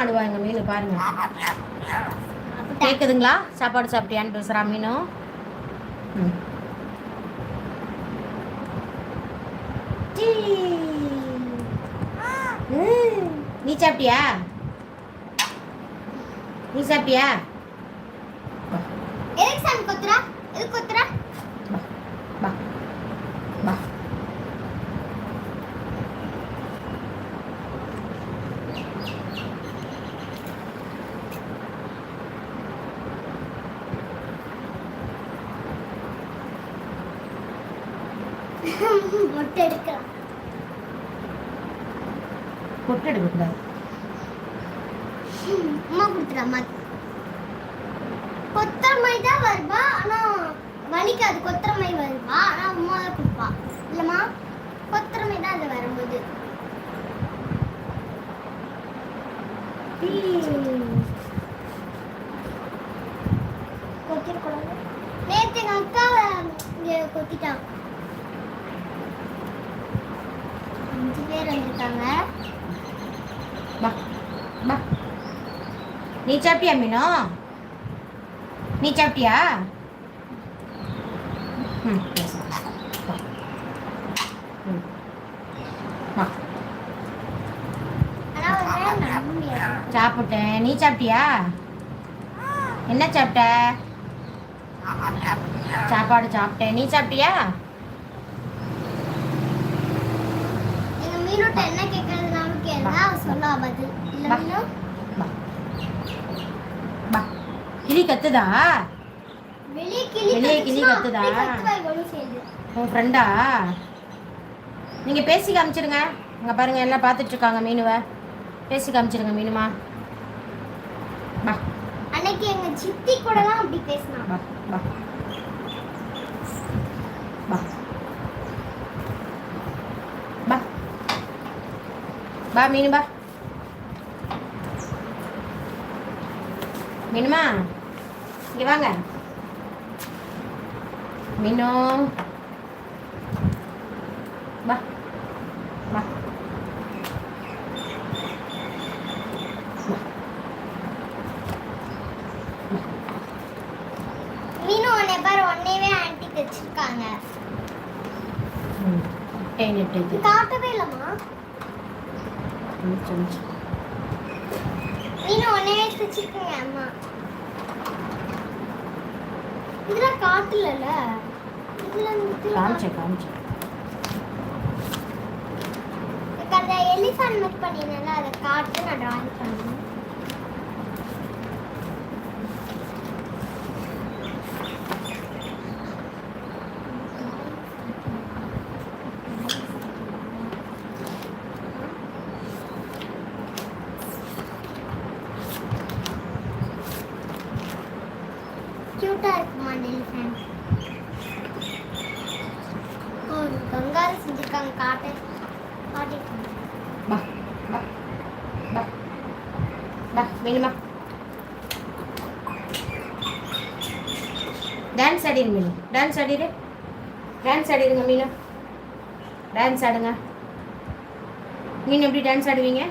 ஆடுவாங்க மீன் பாருங்க. கேட்குதுங்களா? சாப்பாடு சாப்பிட்டியான்னு பேசுகிறா மீனும். நீ சாப்பிட்டியா? நீ சாப்பிட்டியா? மொட்டை எடுக்கலாம். மொட்டை எடுக்கக்கூடாது. அம்மா கொடுத்துடாமா. கொத்தரமை தான் வருவா, ஆனா வலிக்காது. கொத்தரமை வருவா, ஆனா அம்மா தான் கொடுப்பா. இல்லம்மா, கொத்தரமை தான் அது வரும்போது. கொத்திடக்கூடாது. நேற்று எங்க அக்காவை இங்க கொத்திட்டான். 5 பேர் வந்திருக்காங்க. நீ சாப்பிட்டியா மீனோ? நீ சாப்பிட்டியா? சாப்பிட்டேன். நீ சாப்பிட்டியா? என்ன சாப்பிட்ட? சாப்பாடு சாப்பிட்டேன். நீ சாப்பிட்டியா? எங்க மீனோட்ட என்ன கேட்கறதுனாலும் கேளுங்க, அவ சொல்ல பதில். இல்ல மீனோ கிளி கத்துதா? வெளியே கிளி கத்துதா? உன் ஃப்ரெண்டா? நீங்கள் பேசி காமிச்சிருங்க. இங்கே பாருங்கள், எல்லாம் பார்த்துட்டு இருக்காங்க மீனுவை. பேசி காமிச்சிருங்க மீனுமா. அன்னைக்கு எங்க சித்தி கூடலாம் அப்படி பேசினா. பா மீனு பா. மீனுமா இங்கே வாங்க. மீனோ பா பா. மீனு ஒன்னே பாரு, ஒன்னேவே ஆன்ட்டி தச்சிருக்காங்க. காட்டவே இல்லம்மா. மீனு ஒன்னேவே தச்சிருக்காங்க அம்மா. இதெல்லாம் காட்டலல. காமிச்சேன். அந்த எலிஃபண்ட் மேக் பண்ணினல, அத காட்டு நான் டிராயிங் பண்ணேன். கியூட்டா இருக்குமா அந்த எலிஃபண்ட்? ஒரு கங்காரு செஞ்சிருக்காங்க. காட்டு மீனுமா. டான்ஸ் ஆடிடுங்க மீனு. டான்ஸ் ஆடிடுங்க மீனு. டான்ஸ் ஆடுங்க. மீன் எப்படி டான்ஸ் ஆடுவீங்க?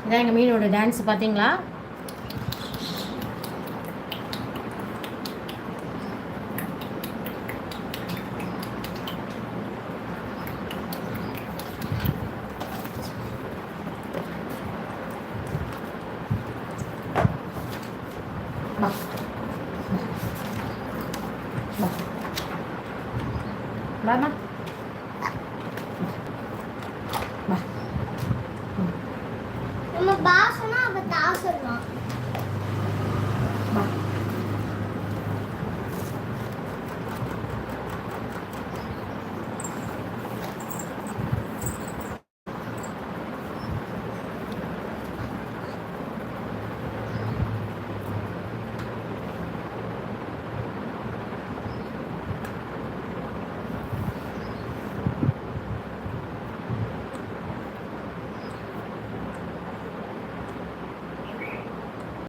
இதான் எங்கள் மீனோட டான்ஸ் பார்த்தீங்களா? Mama.